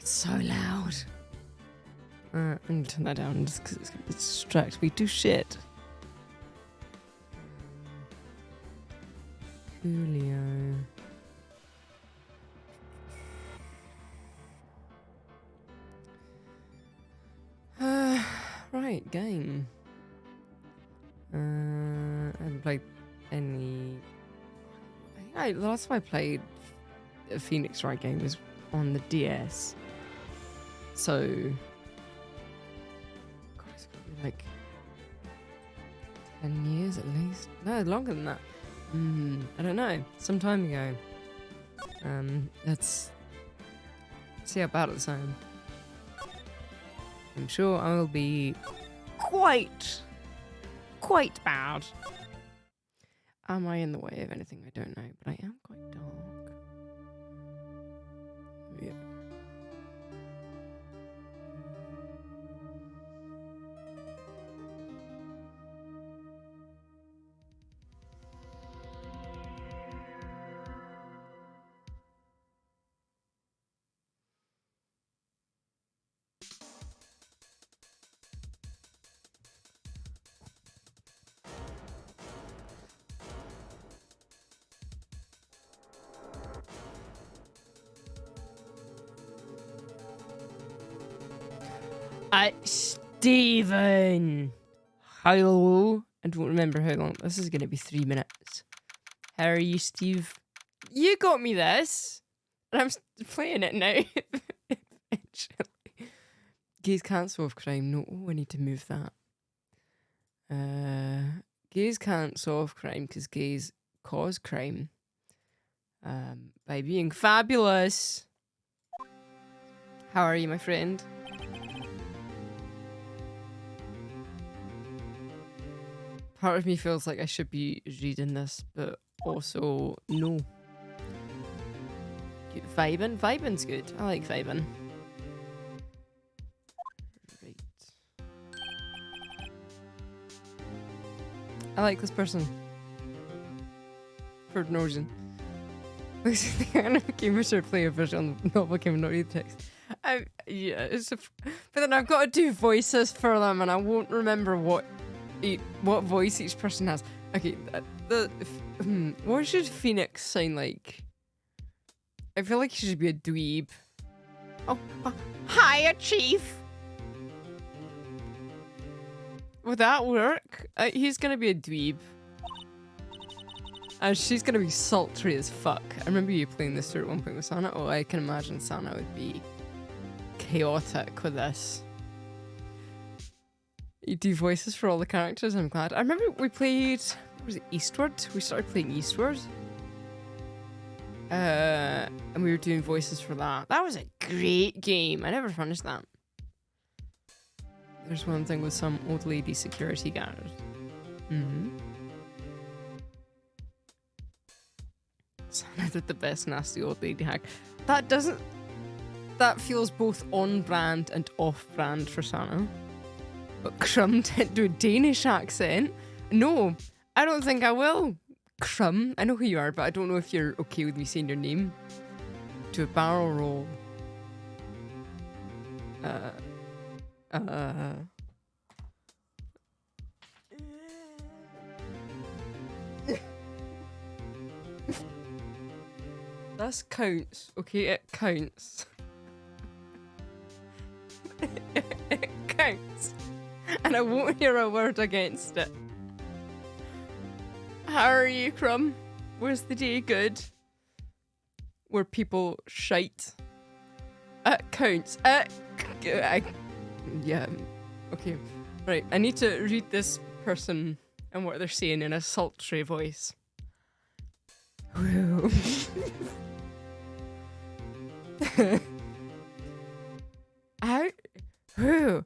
so loud. I'm gonna turn that down just because it's gonna distract me to shit. Coolio. Right, game. I haven't played any. The last time I played a Phoenix Wright game was on the DS. So, God, it's gonna be like 10 years at least. No, longer than that. I don't know. Some time ago. Let's see how bad it sounds. I'm sure I will be quite bad. Am I in the way of anything? I don't know, but I am quite dark. Yeah. Stephen! Hello? I don't remember how long. This is going to be 3 minutes. How are you, Steve? You got me this! And I'm playing it now. Eventually. Gays can't solve crime. No, I need to move that. Gays can't solve crime because gays cause crime. By being fabulous. How are you, my friend? Part of me feels like I should be reading this, but also no. Vibin'? Vibin's good. I like vibin'. Right. I like this person. For no reason. Gamer should play a visual novel game, not read text. Yeah, but then I've got to do voices for them, and I won't remember what voice each person has. Okay, what should Phoenix sound like? I feel like he should be a dweeb. Oh, hiya, Chief! Would that work? He's gonna be a dweeb. And she's gonna be sultry as fuck. I remember you playing this through at one point with Sana. Oh, I can imagine Sana would be chaotic with this. You do voices for all the characters, I'm glad. I remember we played, what was it, Eastward? We started playing Eastward. And we were doing voices for that. That was a great game. I never finished that. There's one thing with some old lady security guards. Sana did the best nasty old lady hack. That feels both on brand and off brand for Sana. But Crumb didn't do a Danish accent. No, I don't think I will. Crumb, I know who you are, but I don't know if you're okay with me saying your name. Do a barrel roll. This counts, okay? It counts. It counts. And I won't hear a word against it. How are you, Crumb? Was the day good? Were people shite? It counts. Yeah. Okay. Right. I need to read this person and what they're saying in a sultry voice. Woo. Who?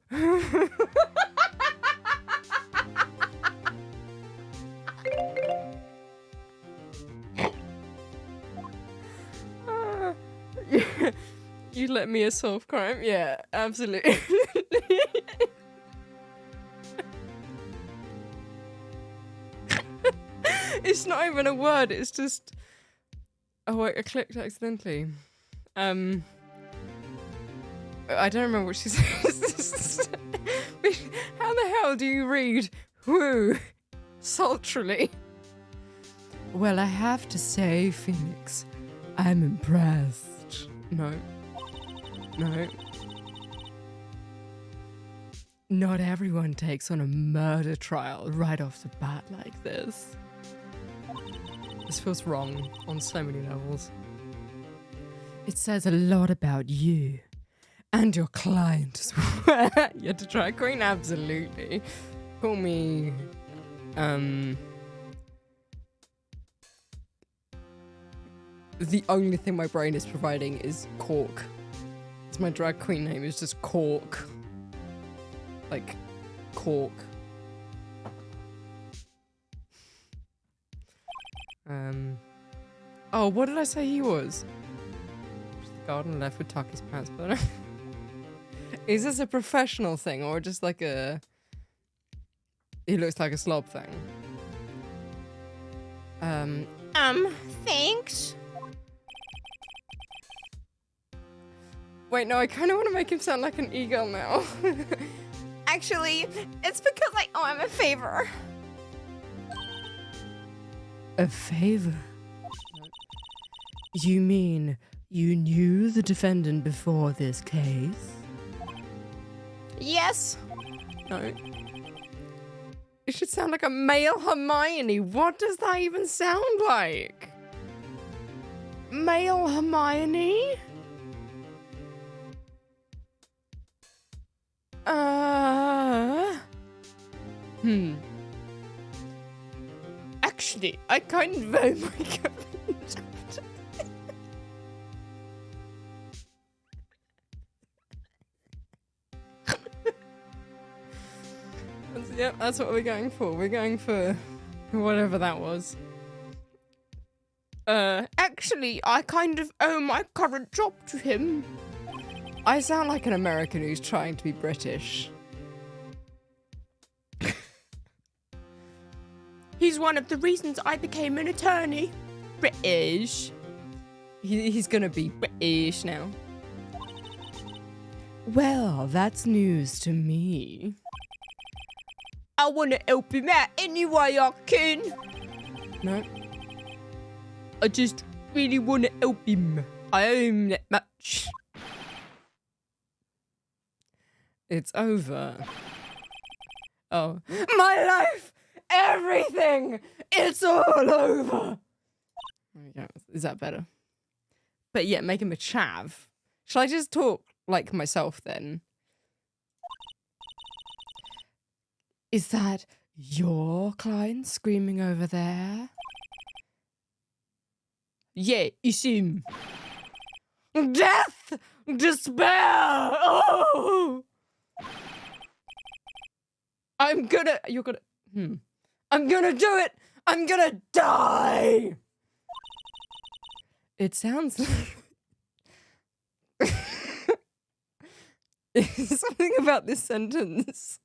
You let me a solve crime? Yeah, absolutely. It's not even a word, it's just... Oh wait, I clicked accidentally. I don't remember what she says. How the hell do you read woo sultrily? Well, I have to say, Phoenix, I'm impressed. No. No. Not everyone takes on a murder trial right off the bat like this. This feels wrong on so many levels. It says a lot about you and your client as well. You're the drag queen? Absolutely. Call me, the only thing my brain is providing is Cork. It's my drag queen name is just Cork. Like, Cork. Oh, what did I say he was? The garden left would tuck his pants, but is this a professional thing or just like a? He looks like a slob thing. Thanks. Wait, no, I kind of want to make him sound like an e-girl now. Actually, it's because I owe him a favor. A favor? You mean you knew the defendant before this case? Yes. No. It should sound like a male Hermione. What does that even sound like? Male Hermione? Actually, I kind of owe my god. Yep, that's what we're going for. We're going for whatever that was. Actually, I kind of owe my current job to him. I sound like an American who's trying to be British. He's one of the reasons I became an attorney. British. He's gonna be British now. Well, that's news to me. I wanna help him out any way I can. No. I just really wanna help him. I owe him that much. It's over. Oh. My life! Everything! It's all over! There we go. Is that better? But yeah, make him a chav. Shall I just talk like myself then? Is that your client screaming over there? Yeah, it's him. Death! Despair! Oh! I'm gonna do it! I'm gonna die! It sounds like... something about this sentence.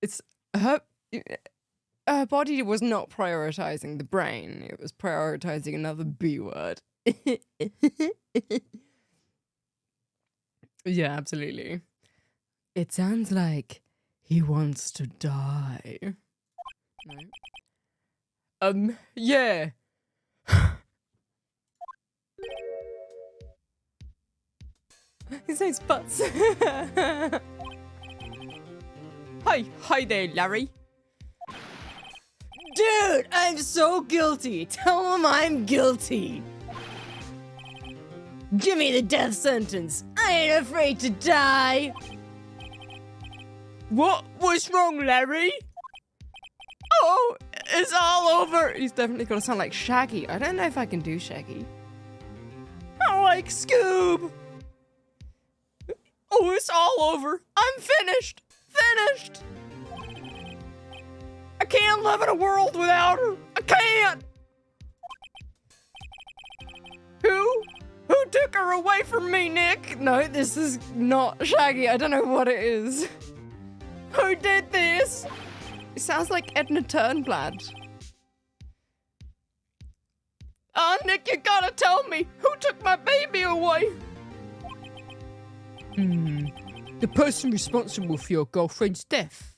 It's her body was not prioritizing the brain. It was prioritizing another B word. Yeah, absolutely. It sounds like he wants to die. No? Yeah. He says butts. Hi there, Larry. Dude, I'm so guilty. Tell him I'm guilty. Give me the death sentence. I ain't afraid to die. What's wrong, Larry? Oh, it's all over. He's definitely gonna sound like Shaggy. I don't know if I can do Shaggy. I like Scoob. Oh, it's all over. I'm finished. Finished. I can't live in a world without her. I can't. Who took her away from me, Nick? No, this is not Shaggy. I don't know what it is. Who did this? It sounds like Edna Turnblad. Nick, you gotta tell me, who took my baby away? The person responsible for your girlfriend's death.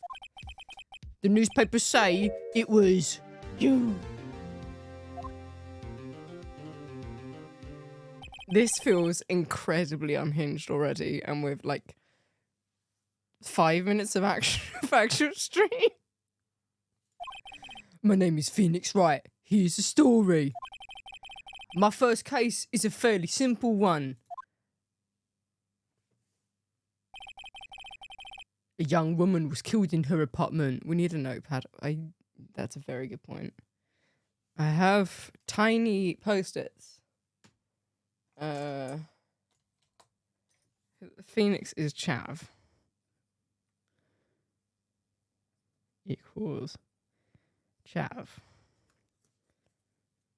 The newspapers say it was you. This feels incredibly unhinged already, and with like 5 minutes of actual stream. My name is Phoenix Wright. Here's the story. My first case is a fairly simple one. A young woman was killed in her apartment. We need a notepad. That's a very good point. I have tiny post-its. Phoenix is chav. Equals chav.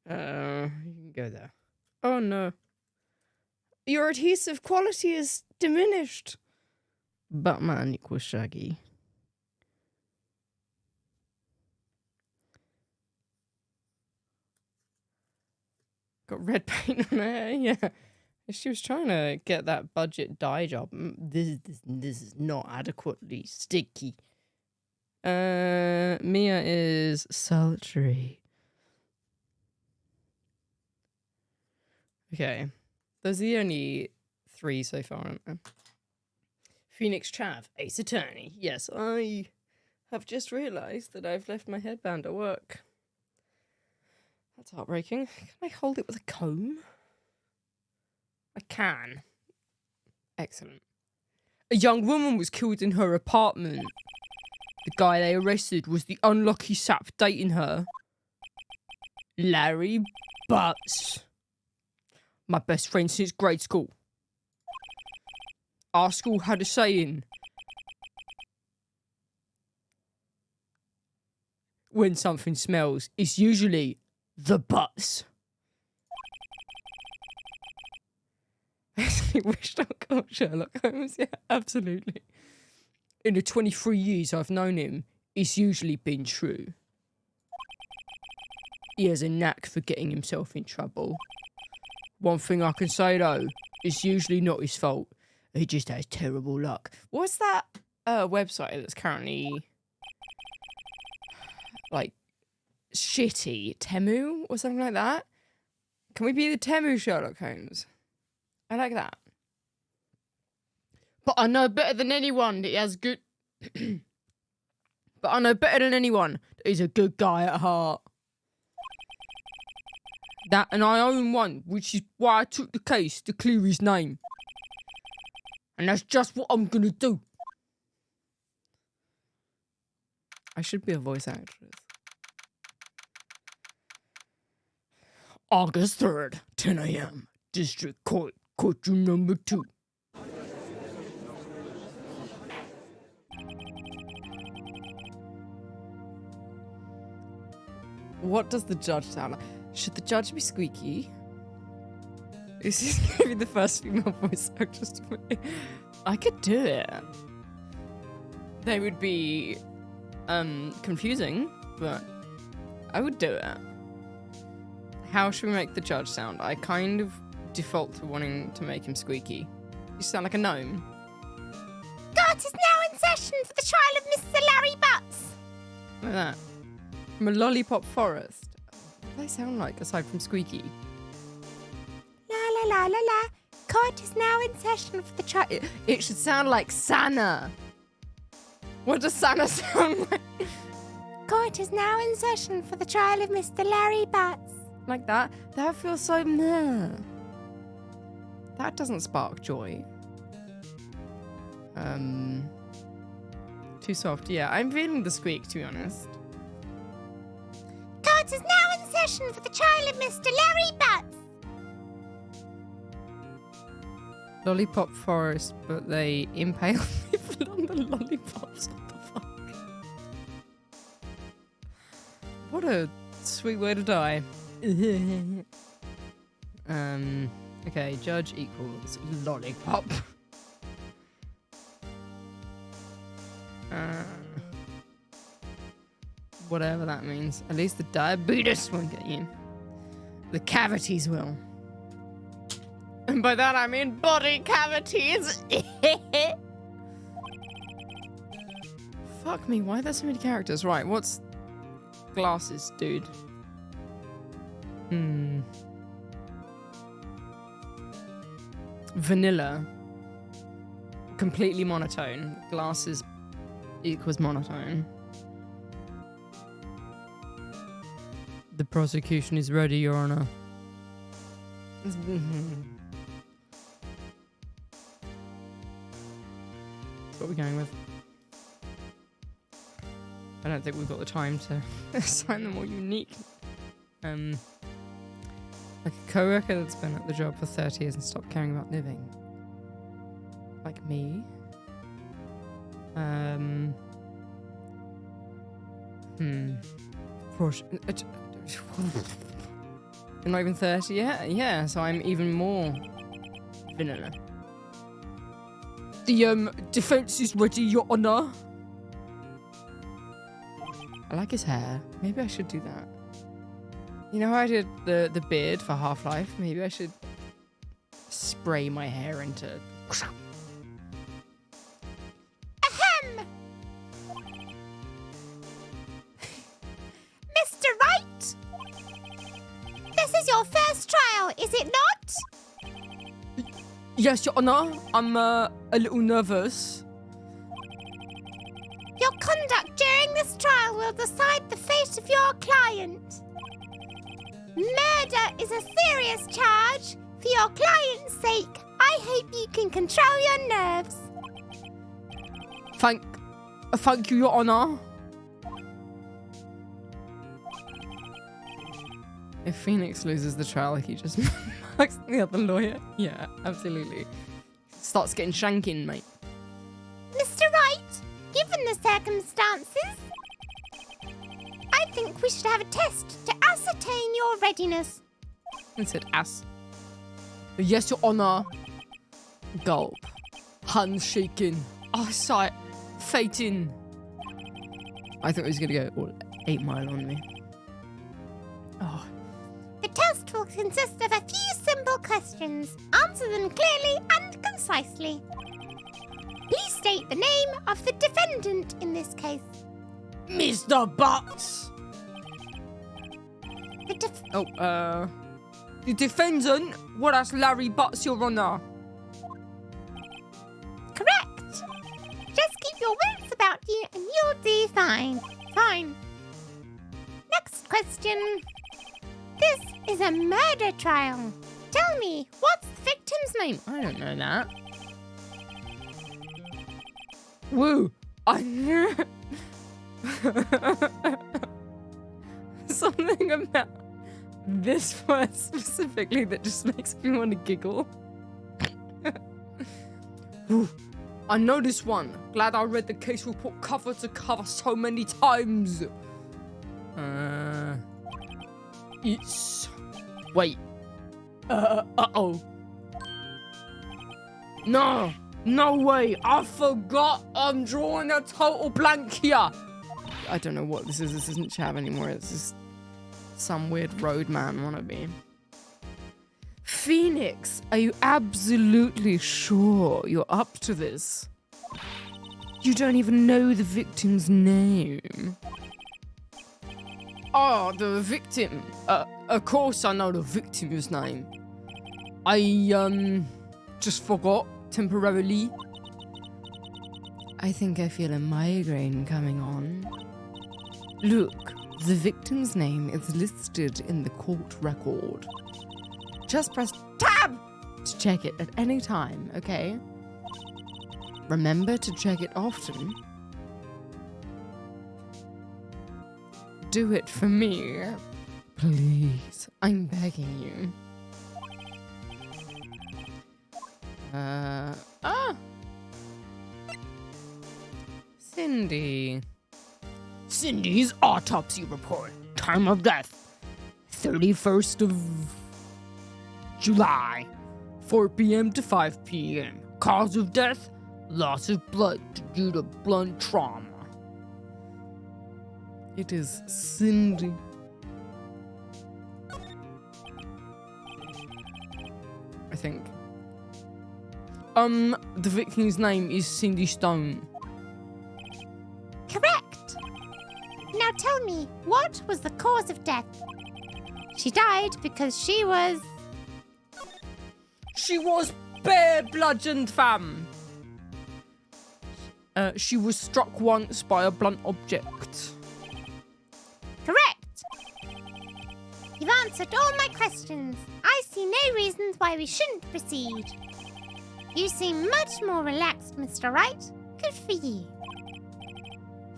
You can go there. Oh no. Your adhesive quality is diminished. Batman equals Shaggy. Got red paint on her, yeah. She was trying to get that budget dye job. This is not adequately sticky. Mia is sultry. Okay. Those are the only 3 so far, aren't there? Phoenix Chav, Ace Attorney. Yes, I have just realised that I've left my headband at work. That's heartbreaking. Can I hold it with a comb? I can. Excellent. A young woman was killed in her apartment. The guy they arrested was the unlucky sap dating her. Larry Butts. My best friend since grade school. Our school had a saying. When something smells, it's usually the butts. I wished I got Sherlock Holmes. Yeah, absolutely. In the 23 years I've known him, it's usually been true. He has a knack for getting himself in trouble. One thing I can say though, it's usually not his fault. He just has terrible luck. What's that website that's currently like shitty? Temu or something like that? Can we be the Temu Sherlock Holmes? I like that. But I know better than anyone that he has good... But I know better than anyone that he's a good guy at heart. That, and I own one, which is why I took the case to clear his name. And that's just what I'm gonna do. I should be a voice actress. August 3rd, 10 a.m. District Court, courtroom number 2. What does the judge sound like? Should the judge be squeaky? This is going to be the first female voice actress to play. I could do it. They would be confusing, but I would do it. How should we make the judge sound? I kind of default to wanting to make him squeaky. You sound like a gnome. Court is now in session for the trial of Mr. Larry Butts. Like that. From a lollipop forest. What do they sound like aside from squeaky? La la la la la. Court is now in session for the trial. It should sound like Santa. What does Santa sound like? Court is now in session for the trial of Mr. Larry Butts. Like that? That feels so meh. That doesn't spark joy. Too soft. Yeah, I'm feeling the squeak, to be honest. Court is now in session for the trial of Mr. Larry Butts. Lollipop forest, but they impale people on the lollipops. What the fuck? What a sweet way to die. Okay, judge equals lollipop. Whatever that means. At least the diabetes won't get you. The cavities will. And by that I mean body cavities. Fuck me, why are there so many characters? Right, what's glasses, dude? Vanilla. Completely monotone. Glasses equals monotone. The prosecution is ready, Your Honor. That's what we're going with. I don't think we've got the time to assign them more unique. Like a co-worker that's been at the job for 30 years and stopped caring about living. Like me. You're not even 30 yet? Yeah, so I'm even more vanilla. The defense is ready, Your Honor. I like his hair. Maybe I should do that. You know how I did the beard for Half-Life? Maybe I should spray my hair into... Ahem! Mr. Wright? This is your first trial, is it not? Yes, Your Honor. I'm a little nervous. Your conduct during this trial will decide the fate of your client. Murder is a serious charge. For your client's sake, I hope you can control your nerves. Thank you, Your Honor. If Phoenix loses the trial, he just mugs the other lawyer. Yeah, absolutely. Starts getting shanking, mate. Mr. Wright, given the circumstances, I think we should have a test to ascertain your readiness. It said ass. Yes, Your Honor. Gulp. Hands shaking. Eyesight fading. I thought he was going to go all 8 Mile on me. Oh. The test will consist of a few simple questions. Answer them clearly and concisely. Please state the name of the defendant in this case. Mr. Butts. The defendant? Well, that's Larry Butts, Your Honor. Correct. Just keep your wits about you and you'll do fine. Fine. Next question. This is a murder trial. Tell me, what's the victim's name? I don't know that. Woo! I knew something about this word specifically that just makes me want to giggle. Woo! I know this one. Glad I read the case report cover to cover so many times. It's... Wait. Uh-oh. No way. I forgot. I'm drawing a total blank here. I don't know what this is. This isn't Chav anymore. This is some weird roadman wannabe. Phoenix, are you absolutely sure you're up to this? You don't even know the victim's name. Oh, the victim. Of course I know the victim's name. I, just forgot temporarily. I think I feel a migraine coming on. Look, the victim's name is listed in the court record. Just press tab to check it at any time, okay? Remember to check it often. Do it for me. Please, I'm begging you. Cindy. Cindy's autopsy report. Time of death. 31st of July. 4 p.m. to 5 p.m. Cause of death? Loss of blood due to blunt trauma. It is Cindy. I think. The victim's name is Cindy Stone. Correct. Now tell me, what was the cause of death? She died because she was... She was bare bludgeoned, fam. She was struck once by a blunt object. Correct. You've answered all my questions. I see no reasons why we shouldn't proceed. You seem much more relaxed, Mr. Wright. Good for you.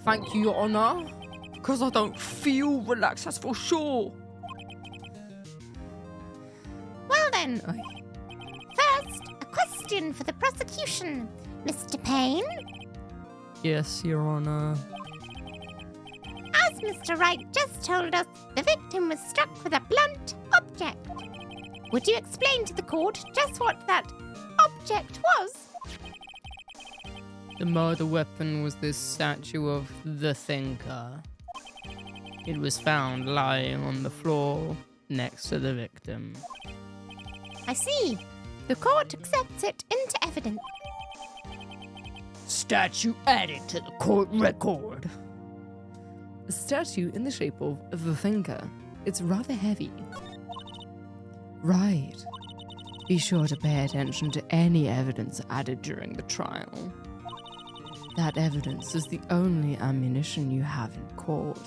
Thank you, Your Honor. Because I don't feel relaxed, that's for sure. Well then, first, a question for the prosecution. Mr. Payne? Yes, Your Honor. As Mr. Wright just told us, the victim was struck with a blunt object. Would you explain to the court just what that object was? The murder weapon was this statue of the Thinker. It was found lying on the floor next to the victim. I see. The court accepts it into evidence. Statue added to the court record. A statue in the shape of the Thinker. It's rather heavy. Right. Be sure to pay attention to any evidence added during the trial. That evidence is the only ammunition you have in court.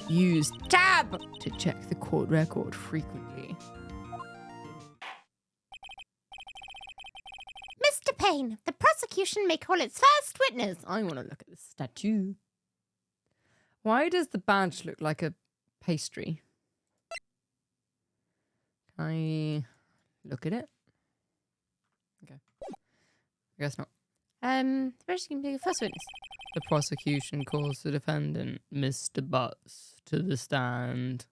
Use tab to check the court record frequently. Mr. Payne, the prosecution may call its first witness. I want to look at the statue. Why does the badge look like a pastry? Can I look at it? Okay. I guess not. The prosecution may call first witness. The prosecution calls the defendant, Mr. Butts, to the stand.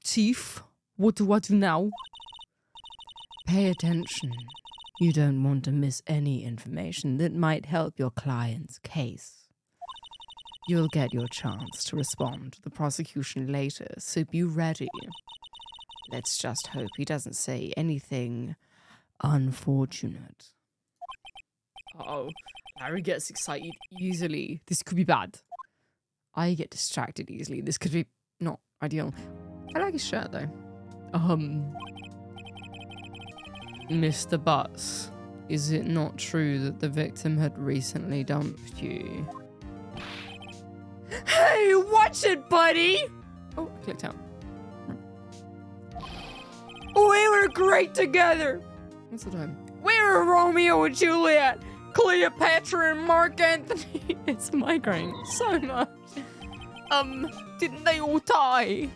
Chief, what do I do now? Pay attention. You don't want to miss any information that might help your client's case. You'll get your chance to respond to the prosecution later, so be ready. Let's just hope he doesn't say anything unfortunate. Uh-oh. Larry gets excited easily. This could be bad. I get distracted easily. This could be not ideal. I like his shirt, though. Mr. Butts, is it not true that the victim had recently dumped you? Hey, watch it, buddy! Oh, I clicked out. We were great together! What's the time? We were Romeo and Juliet, Cleopatra and Mark Antony. It's migraine so much. Didn't they all die?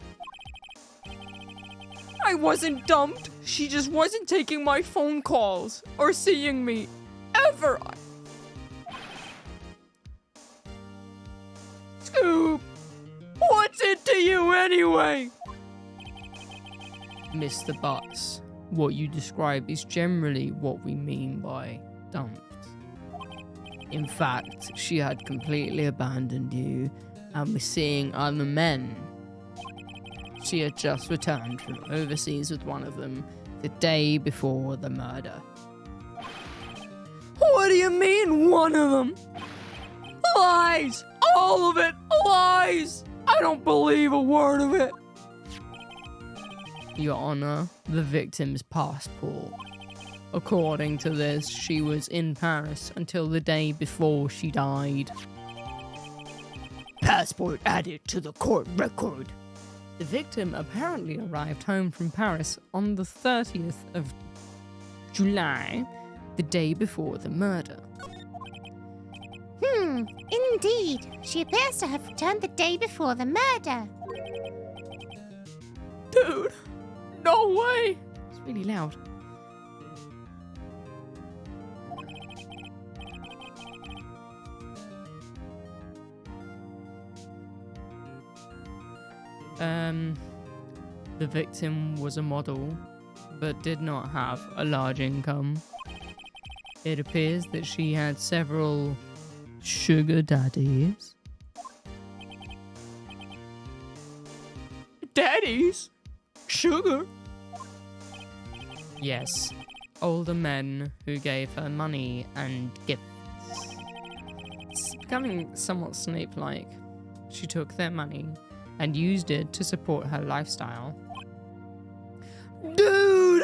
I wasn't dumped. She just wasn't taking my phone calls or seeing me ever. Scoop, what's it to you anyway? Mr. Butts, what you describe is generally what we mean by dumped. In fact, she had completely abandoned you and was seeing other men. She had just returned from overseas with one of them the day before the murder. What do you mean, one of them? Lies! All of it! Lies! I don't believe a word of it. Your Honor, the victim's passport. According to this, she was in Paris until the day before she died. Passport added to the court record. The victim apparently arrived home from Paris on the 30th of July, the day before the murder. Indeed. She appears to have returned the day before the murder. Dude, no way! It's really loud. The victim was a model, but did not have a large income. It appears that she had several sugar daddies. Daddies? Sugar? Yes, older men who gave her money and gifts. It's becoming somewhat Snape-like. She took their money and used it to support her lifestyle. Dude!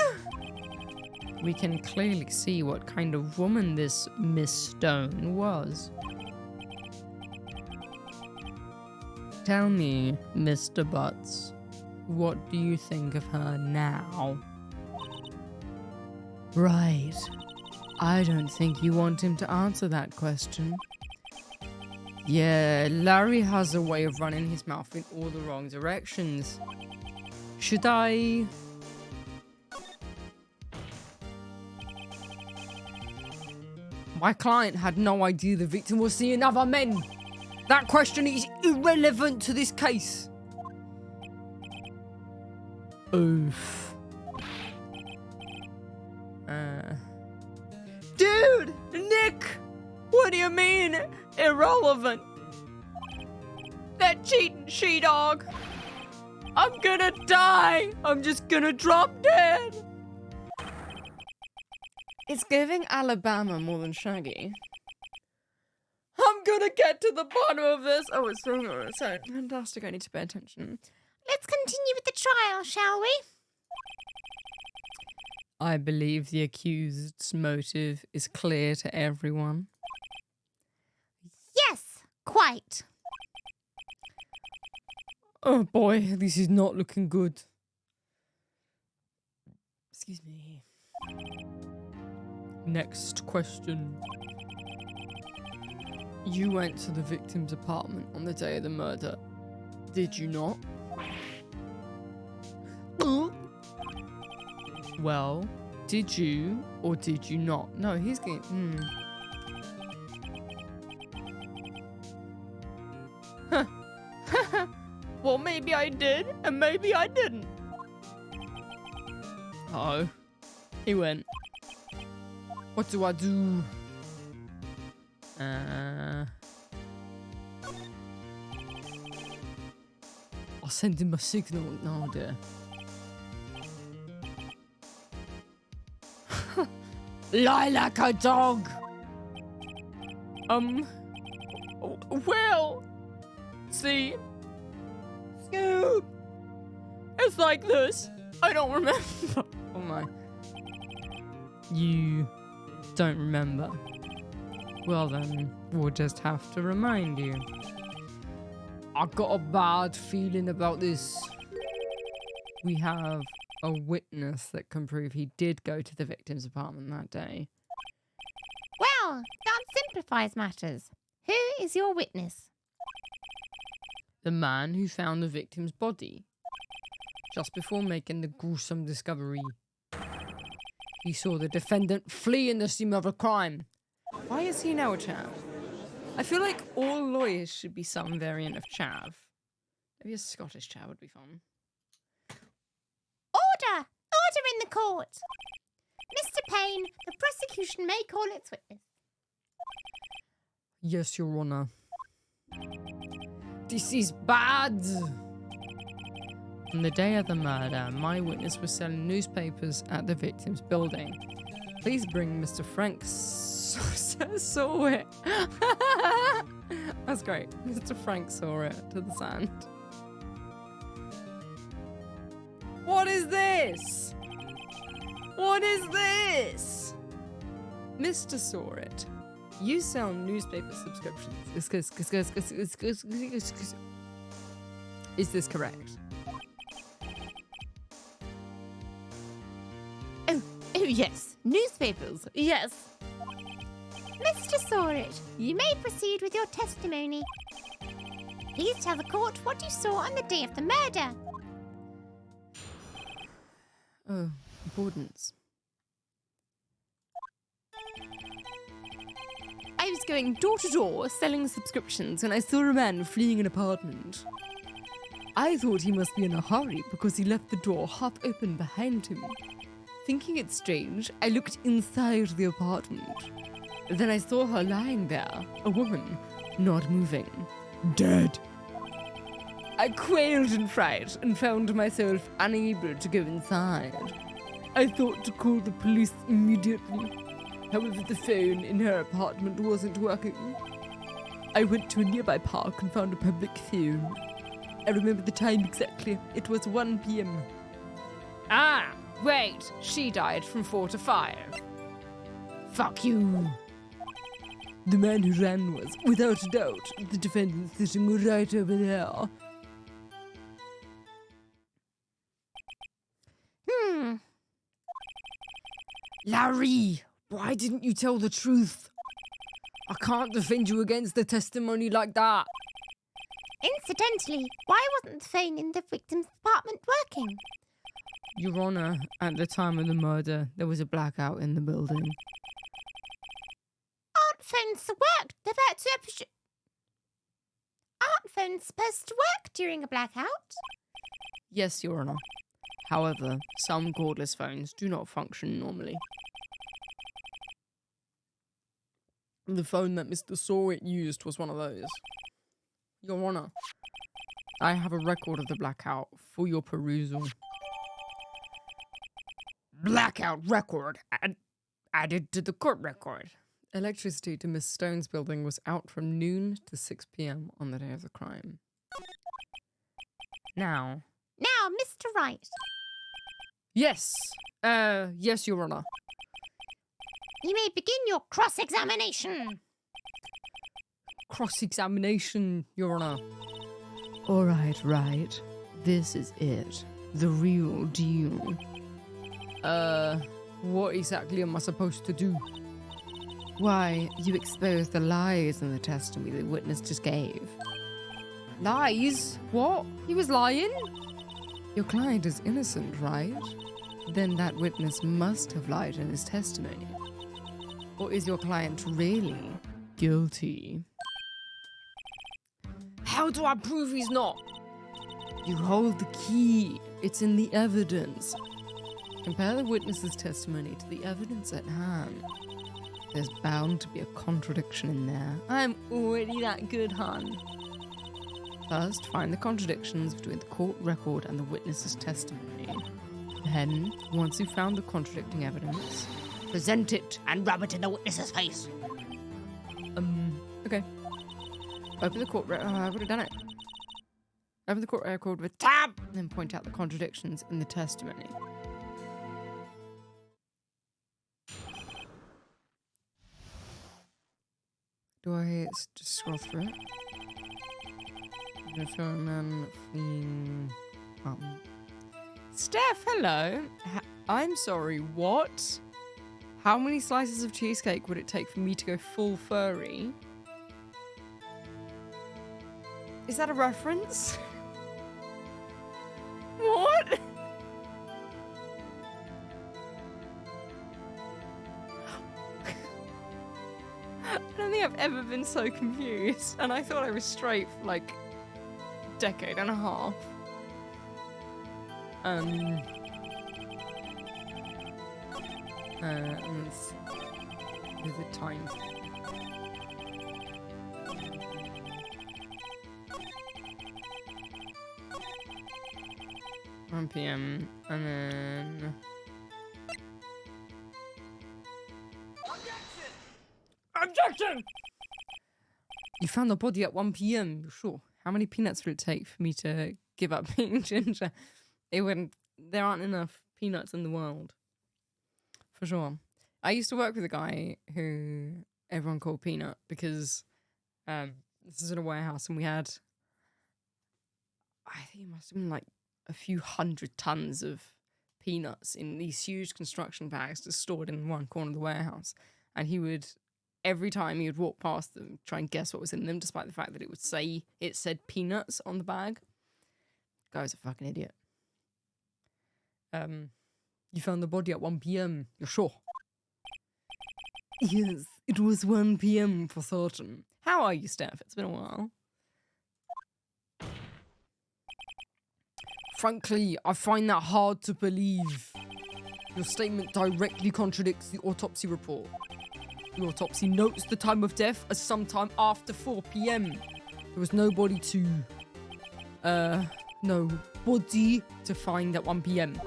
We can clearly see what kind of woman this Miss Stone was. Tell me, Mr. Butts, what do you think of her now? Right. I don't think you want him to answer that question. Yeah, Larry has a way of running his mouth in all the wrong directions. Should I... My client had no idea the victim was seeing other men. That question is irrelevant to this case. Oof. Dude! Nick! What do you mean, irrelevant? That cheating she-dog! I'm gonna die! I'm just gonna drop dead! It's giving Alabama more than Shaggy. I'm gonna get to the bottom of this! Oh, it's so fantastic, I need to pay attention. Let's continue with the trial, shall we? I believe the accused's motive is clear to everyone. Yes, quite. Oh boy, this is not looking good. Excuse me. Next question. You went to the victim's apartment on the day of the murder, did you not? Well, did you or did you not? No, he's getting... Well, maybe I did, and maybe I didn't. Uh-oh. He went. What do I do? I'll send him a signal. No, dear. Lie like a dog. Well, see, Scoop. It's like this. I don't remember. Oh my. You don't remember. Well then, we'll just have to remind you. I got a bad feeling about this. We have a witness that can prove he did go to the victim's apartment that day. Well, that simplifies matters. Who is your witness? The man who found the victim's body. Just before making the gruesome discovery. He saw the defendant flee in the scene of a crime. Why is he now a chav? I feel like all lawyers should be some variant of chav. Maybe a Scottish chav would be fun. Order! Order in the court! Mr. Payne, the prosecution may call its witness. Yes, Your Honour. This is bad! On the day of the murder, my witness was selling newspapers at the victim's building. Please bring Mr. Frank saw it. That's great. Mr. Frank saw it to the sand. What is this? What is this? Mr. Saw It. You sell newspaper subscriptions. Is this correct? Oh yes, newspapers, yes. Mr. Sawrit, you may proceed with your testimony. Please tell the court what you saw on the day of the murder. Oh, importance. I was going door to door selling subscriptions when I saw a man fleeing an apartment. I thought he must be in a hurry because he left the door half open behind him. Thinking it strange, I looked inside the apartment. Then I saw her lying there, a woman, not moving, dead. I quailed in fright and found myself unable to go inside. I thought to call the police immediately. However, the phone in her apartment wasn't working. I went to a nearby park and found a public phone. I remember the time exactly. It was 1 p.m. Ah, wait. She died from 4 to 5. Fuck you. The man who ran was, without a doubt, the defendant sitting right over there. Larry, why didn't you tell the truth? I can't defend you against the testimony like that. Incidentally, why wasn't the phone in the victim's apartment working? Your Honor, at the time of the murder, there was a blackout in the building. Aren't phones supposed to work during a blackout? Yes, Your Honor. However, some cordless phones do not function normally. The phone that Mr. Sawit used was one of those. Your Honor, I have a record of the blackout for your perusal. Blackout record added to the court record. Electricity to Miss Stone's building was out from noon to 6 p.m. on the day of the crime. Now, Mr. Wright. Yes. Yes, Your Honor. You may begin your cross-examination. Cross-examination, Your Honor. All right. This is it. The real deal. What exactly am I supposed to do? Why, you exposed the lies in the testimony the witness just gave. Lies? What? He was lying? Your client is innocent, right? Then that witness must have lied in his testimony. Or is your client really guilty? How do I prove he's not? You hold the key. It's in the evidence. Compare the witness's testimony to the evidence at hand. There's bound to be a contradiction in there. I'm already that good, hon. First, find the contradictions between the court record and the witness's testimony. Then, once you've found the contradicting evidence, present it and rub it in the witness's face. Okay. Open the court record. I would have done it. Open the court record with tab, and then point out the contradictions in the testimony. Do I just scroll through it? Steph, hello. I'm sorry, what? How many slices of cheesecake would it take for me to go full furry? Is that a reference? What? I don't think I've ever been so confused, and I thought I was straight for like a decade and a half. Let's do the times. 1 p.m. and then Objection! You found the body at 1 p.m. You're sure? How many peanuts would it take for me to give up being ginger? It wouldn't. There aren't enough peanuts in the world. For sure. I used to work with a guy who everyone called Peanut because this is in a warehouse and we had, I think it must have been like a few 100 tons of peanuts in these huge construction bags just stored in one corner of the warehouse. And he would, every time he would walk past them, try and guess what was in them, despite the fact that it said peanuts on the bag. Guy's a fucking idiot. You found the body at 1 p.m. You're sure? Yes, it was 1 p.m. for certain. How are you, Steph? It's been a while. Frankly, I find that hard to believe. Your statement directly contradicts the autopsy report. The autopsy notes the time of death as sometime after 4 p.m. There was nobody to No. Body to find at 1 p.m.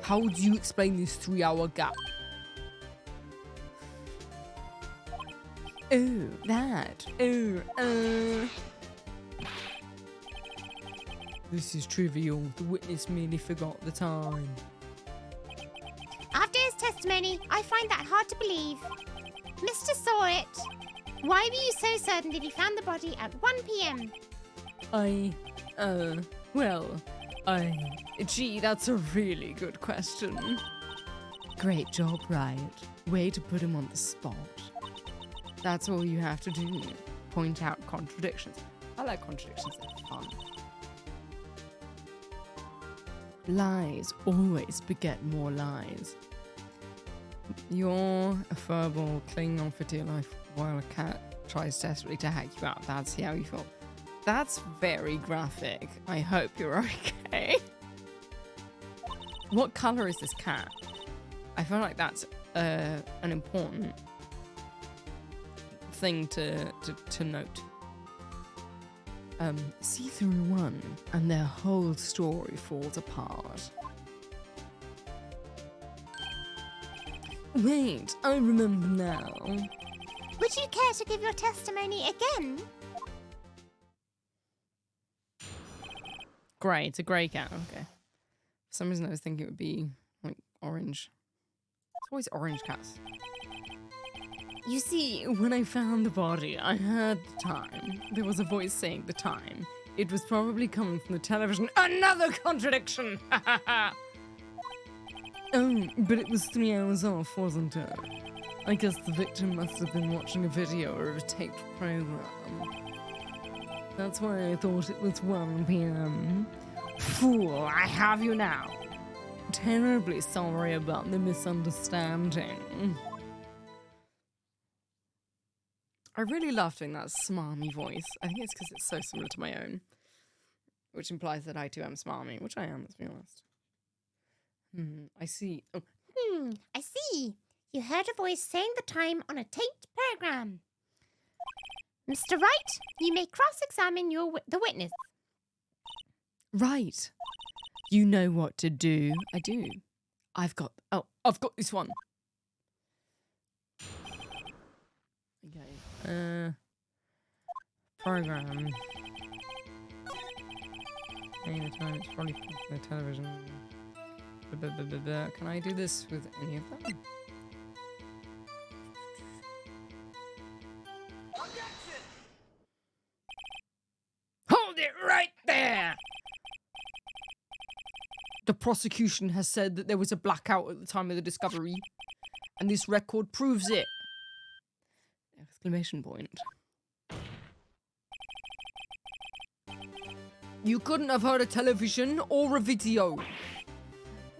How do you explain this 3-hour gap? Oh, that. Oh, This is trivial. The witness merely forgot the time. After his testimony, I find that hard to believe. Mr. Sawit, why were you so certain that he found the body at 1 p.m.? Gee, that's a really good question. Great job, Wright. Way to put him on the spot. That's all you have to do. Point out contradictions. I like contradictions, they're fun. Lies always beget more lies. You're a furball clinging on for dear life while a cat tries desperately to hack you out. That's how you feel. That's very graphic. I hope you're okay. What color is this cat? I feel like that's an important thing to note. See through one, and their whole story falls apart. Wait, I remember now. Would you care to give your testimony again? Grey, it's a grey cat, okay. For some reason I was thinking it would be, like, orange. It's always orange cats. You see, when I found the body, I heard the time. There was a voice saying the time. It was probably coming from the television. Another contradiction! Oh, but it was 3 hours off, wasn't it? I guess the victim must have been watching a video or a taped program. That's why I thought it was 1 p.m. Fool, I have you now. Terribly sorry about the misunderstanding. I really love doing that smarmy voice. I think it's because it's so similar to my own. Which implies that I too am smarmy, which I am, let's be honest. I see. Oh. I see. You heard a voice saying the time on a taped program. Mr. Wright, you may cross-examine the witness. Right. You know what to do. I do. I've got this one. Okay. Program. Any of the time, it's probably from the television. Can I do this with any of them? Objection! Hold it right there! The prosecution has said that there was a blackout at the time of the discovery, and this record proves it! Exclamation point. You couldn't have heard a television or a video.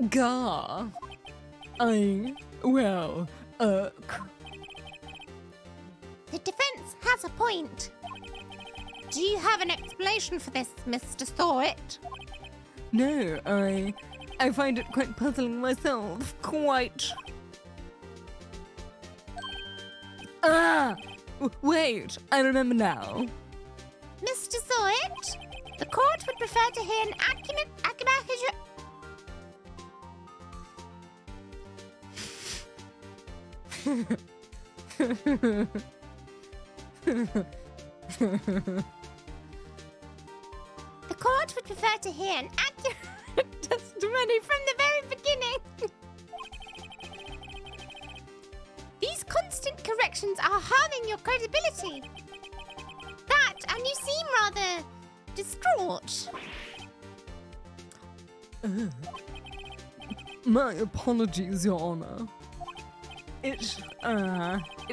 Gah. The defense has a point. Do you have an explanation for this, Mr. Sawit? No, I find it quite puzzling myself. Quite. Wait, I remember now. Mr. Sawit, the court would prefer to hear an accurate The court would prefer to hear an accurate testimony from the very beginning. These constant corrections are harming your credibility. That, and you seem rather distraught. My apologies, Your Honor. It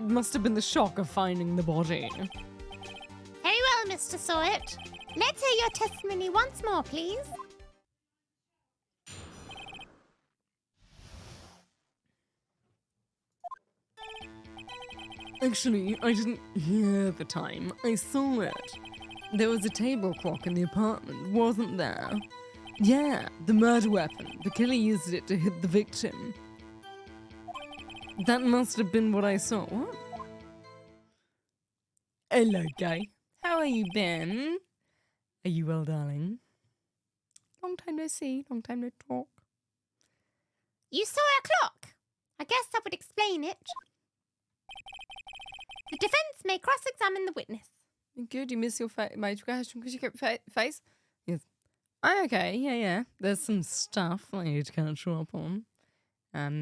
must have been the shock of finding the body. Very well, Mr. Sawit. Let's hear your testimony once more, please. Actually, I didn't hear the time. I saw it. There was a table clock in the apartment, wasn't there? Yeah, the murder weapon. The killer used it to hit the victim. That must have been what I saw. What? Hello, guy. How are you been? Are you well, darling? Long time no see, long time no talk. You saw a clock. I guess that would explain it. The defense may cross-examine the witness. Good, you miss your my question because you kept face? Yes. I'm okay, yeah. There's some stuff I need to catch up on. Not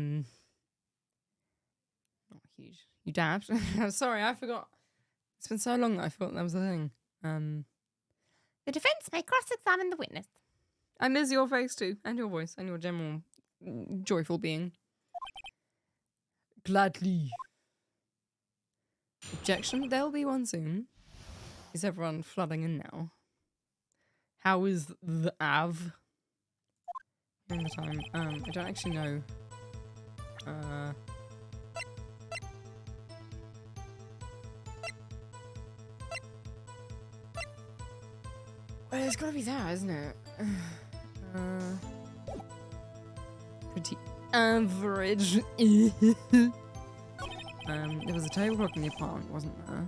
huge. You dabbed? I'm sorry, I forgot. It's been so long that I forgot that was the thing. The defense may cross-examine the witness. I miss your face too, and your voice, and your general joyful being. Gladly. Objection? There'll be one soon. Is everyone flooding in now? How is the Av? In the time. I don't actually know. Well, it's gotta be that, isn't it? Pretty average. There was a table clock in the apartment, wasn't there?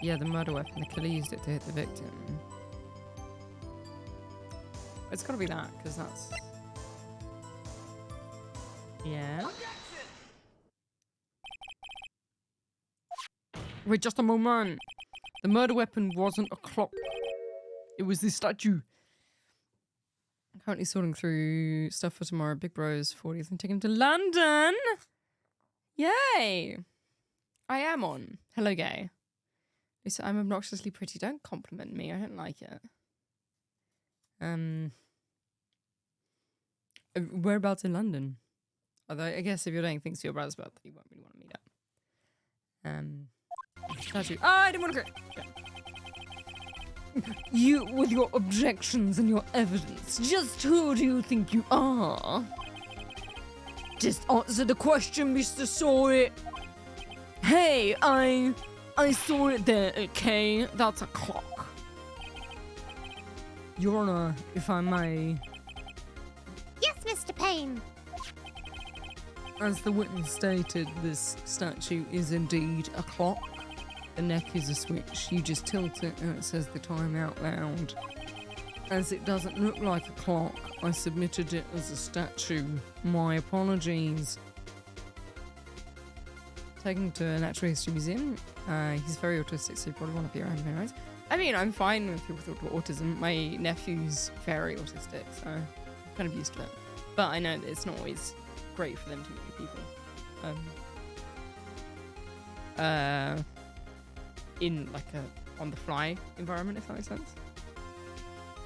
Yeah, the murder weapon. The killer used it to hit the victim. It's gotta be that, because that's... Yeah? Wait, just a moment. The murder weapon wasn't a clock. It was this statue. I'm currently sorting through stuff for tomorrow. Big Bro's 40th and taking him to London. Yay! I am on. Hello, gay. Lisa, I'm obnoxiously pretty. Don't compliment me. I don't like it. Whereabouts in London? Although I guess if you're doing things for your brother's birthday, you won't really want to meet up. Statue. Oh, I didn't want to go. Yeah. You, with your objections and your evidence, just who do you think you are? Just answer the question, Mr. Saw It. Hey, I saw it there, okay? That's a clock. Your Honor, if I may. Yes, Mr. Payne. As the witness stated, this statue is indeed a clock. The neck is a switch. You just tilt it and it says the time out loud. As it doesn't look like a clock, I submitted it as a statue. My apologies. Taken to a natural history museum. He's very autistic, so you probably want to be around him anyways. I mean, I'm fine with people with autism. My nephew's very autistic, so I'm kind of used to it. But I know that it's not always great for them to meet new people. In like a on-the-fly environment, if that makes sense.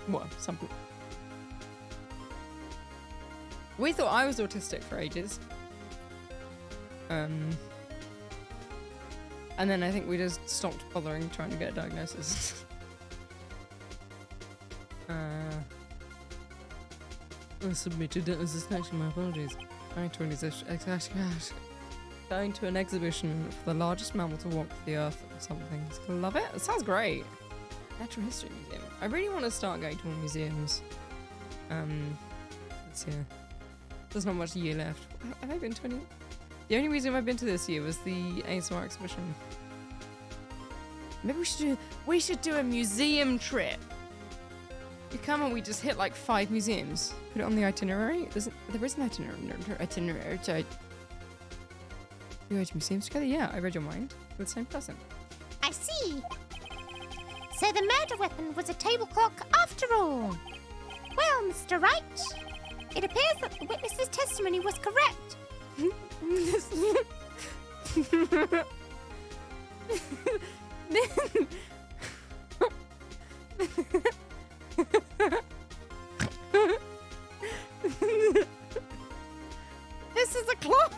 Well, some people. We thought I was autistic for ages. And then I think we just stopped bothering trying to get a diagnosis. I submitted it as a statue. My apologies. Going to an exhibition for the largest mammal to walk the earth or something. Love it. It sounds great. Natural History Museum. I really want to start going to more museums. Let's see. There's not much year left. Have I been to any? The only museum I've been to this year was the ASMR exhibition. Maybe we should do a museum trip. You come and we just hit like 5 museums. Put it on the itinerary. There is an itinerary. So we go to museums together? Yeah, I read your mind. We're the same person. I see. So the murder weapon was a table clock after all. Well, Mr. Wright, it appears that the witness's testimony was correct. This is a clock.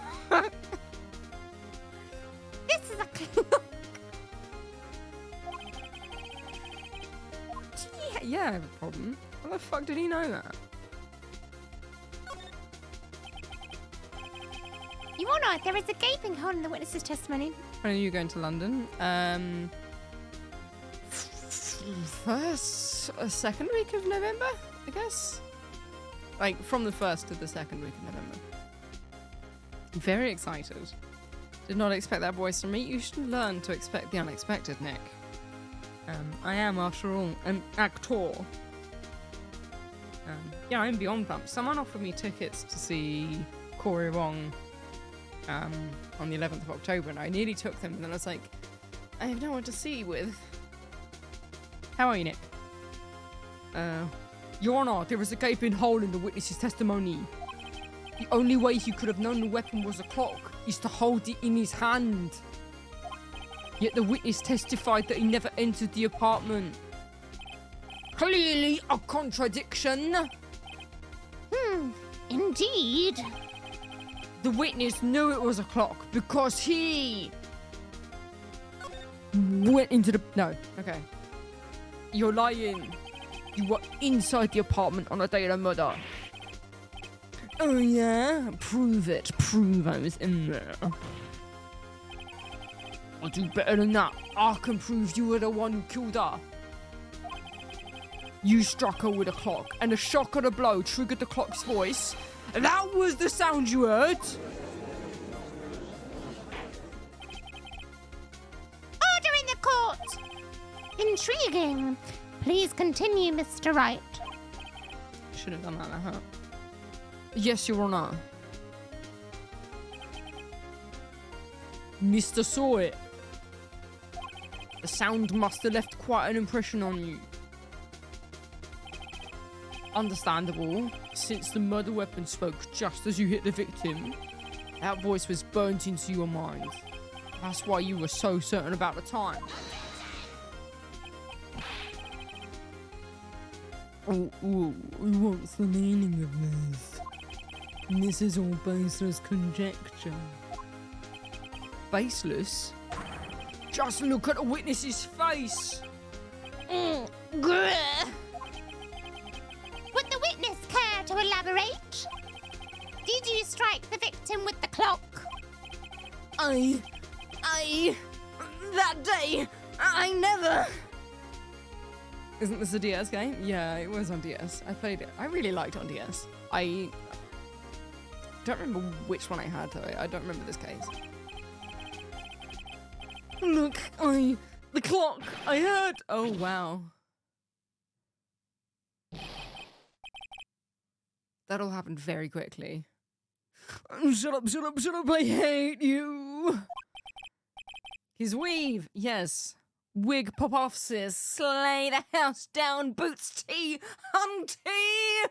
This is a clock. Yeah, I have a problem. How the fuck did he know that? You all know there is a gaping hole in the witness's testimony. When are you going to London? Second week of November, I guess. Like from the 1st to the 2nd week of November. Very excited. Did not expect that voice from me. You should learn to expect the unexpected, Nick. I am, after all, an actor. Yeah, I'm beyond pumped. Someone offered me tickets to see Corey Wong on the 11th of October, and I nearly took them, and then I was like, I have no one to see with. How are you, Nick? Your Honor, there is a gaping hole in the witness's testimony. The only way he could have known the weapon was a clock is to hold it in his hand. Yet the witness testified that he never entered the apartment. Clearly a contradiction. Indeed. The witness knew it was a clock because he went into the... No, okay. You're lying. You were inside the apartment on the day of the murder. Oh yeah? Prove it. Prove I was in there. I'll do better than that. I can prove you were the one who killed her. You struck her with a clock, and the shock of the blow triggered the clock's voice. That was the sound you heard. Order in the court. Intriguing. Please continue, Mr. Wright. Should have done that, huh? Yes, Your Honor. Mr. Saw it. The sound must have left quite an impression on you. Understandable, since the murder weapon spoke just as you hit the victim. That voice was burnt into your mind. That's why you were so certain about the time. What's the meaning of this? This is all baseless conjecture. Baseless? Just look at the witness's face! Grr. Would the witness care to elaborate? Did you strike the victim with the clock? That day, I never... Isn't this a DS game? Yeah, it was on DS. I played it. I really liked it on DS. I don't remember which one I had, though. I don't remember this case. Look, the clock, I heard. Oh, wow. That all happened very quickly. Shut up, I hate you. His weave, yes. Wig pop off, sis. Slay the house down, boots tea, hunty.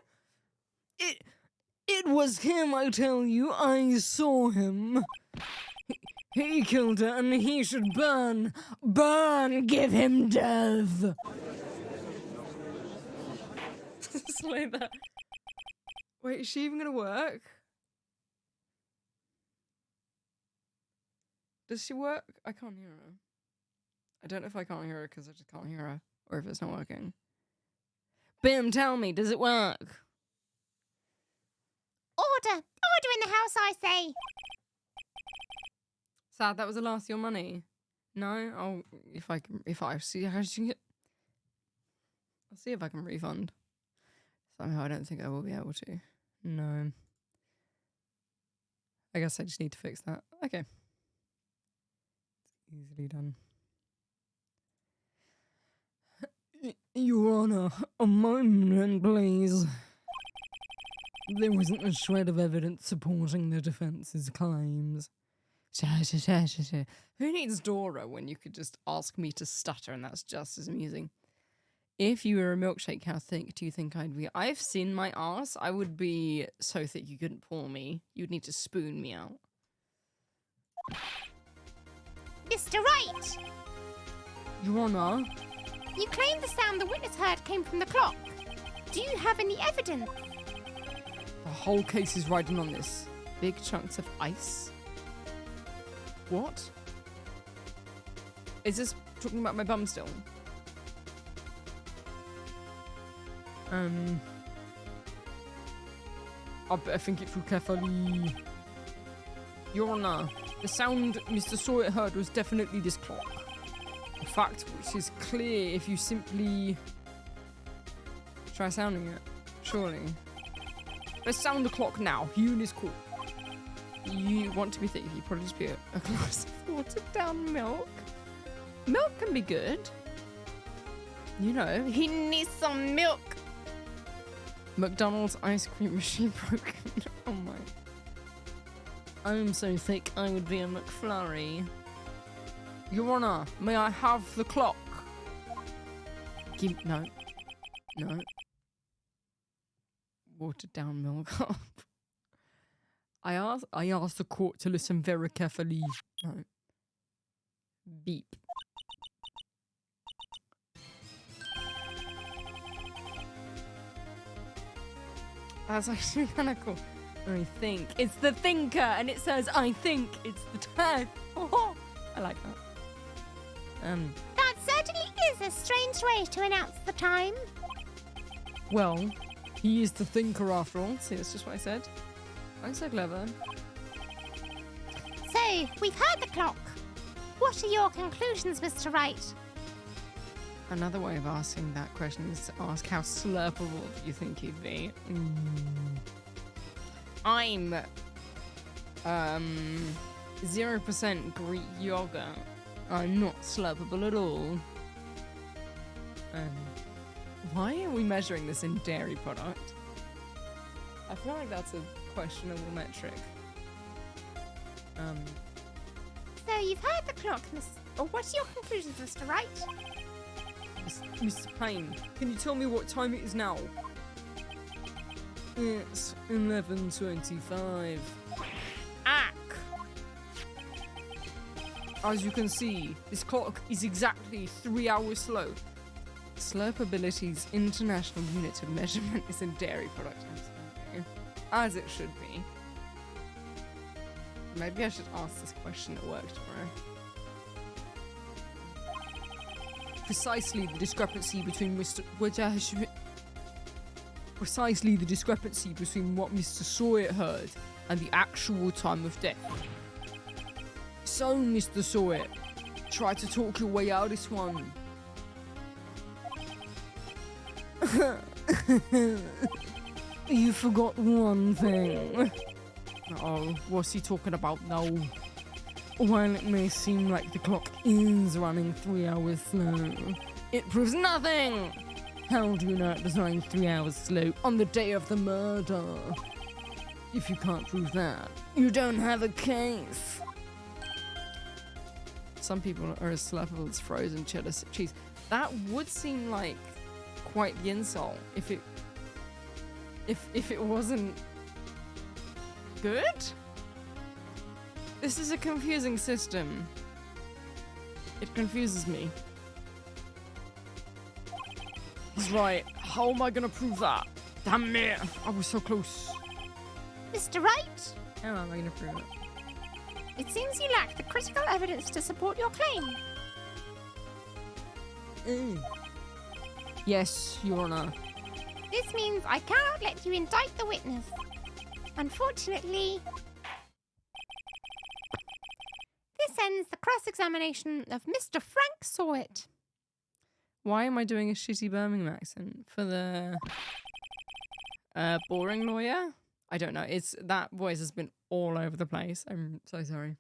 It was him, I tell you. I saw him. He killed her and he should burn. Burn, give him death. Slay that. Wait, is she even gonna work? Does she work? I can't hear her. I don't know if I can't hear her because I just can't hear her, or if it's not working. Bim, tell me, does it work? Order in the house, I say. Sad, that was the last of your money. No? Oh, if I see how she get... I'll see if I can refund. Somehow I don't think I will be able to. No. I guess I just need to fix that. Okay. It's easily done. Your Honor, a moment, please. There wasn't a shred of evidence supporting the defense's claims. Who needs Dora when you could just ask me to stutter and that's just as amusing? If you were a milkshake, how thick do you think I'd be? I've seen my ass. I would be so thick you couldn't pour me. You'd need to spoon me out. Mr. Wright! Your Honor? You claim the sound the witness heard came from the clock. Do you have any evidence? The whole case is riding on this. Big chunks of ice. What? Is this talking about my bum still? I better think it through carefully. Your Honor, the sound Mr. Sawyer heard was definitely this clock. A fact which is clear if you simply try sounding it, surely. Let's sound the clock now. He in his court. You want to be thick, you probably just be a glass of watered down milk. Milk can be good. You know, He needs some milk. McDonald's ice cream machine broken. Oh my. I'm so thick I would be a McFlurry. Your Honor, may I have the clock? No. No. Watered down milk. I asked the court to listen very carefully. No. Beep. That's actually kind of cool. I think it's the thinker, and it says I think it's the time. Oh, I like that. That certainly is a strange way to announce the time. Well, he is the thinker after all. See, that's just what I said. I'm so clever. So, we've heard the clock. What are your conclusions, Mr. Wright? Another way of asking that question is to ask how slurpable do you think he'd be? I'm 0% Greek yogurt. I'm not slurpable at all. Why are we measuring this in dairy product? I feel like that's a questionable metric. So you've heard the clock, Miss... Or what's your conclusions, Mr. Wright? Mr. Payne, can you tell me what time it is now? It's 11:25. Ack! As you can see, this clock is exactly 3 hours slow. Slurpability's international unit of measurement is in dairy product. As it should be. Maybe I should ask this question at work tomorrow. Precisely the discrepancy between what Mr. Sawyer heard and the actual time of death. So, Mr. Sawyer, try to talk your way out of this one. You forgot one thing. Oh, what's he talking about now? While it may seem like the clock is running 3 hours slow, it proves nothing! How do you know it was running 3 hours slow on the day of the murder? If you can't prove that, you don't have a case. Some people are as slurpable as frozen cheddar cheese. That would seem like quite the insult if it wasn't good. This is a confusing system. It confuses me. He's right. How am I gonna prove that? Damn it! I was so close. Mr. Wright? How am I gonna prove it? It seems you lack the critical evidence to support your claim. Yes, Your Honor. This means I cannot let you indict the witness. Unfortunately, this ends the cross-examination of Mr. Frank Sawyer. Why am I doing a shitty Birmingham accent? For the boring lawyer? I don't know. It's that voice has been all over the place. I'm so sorry.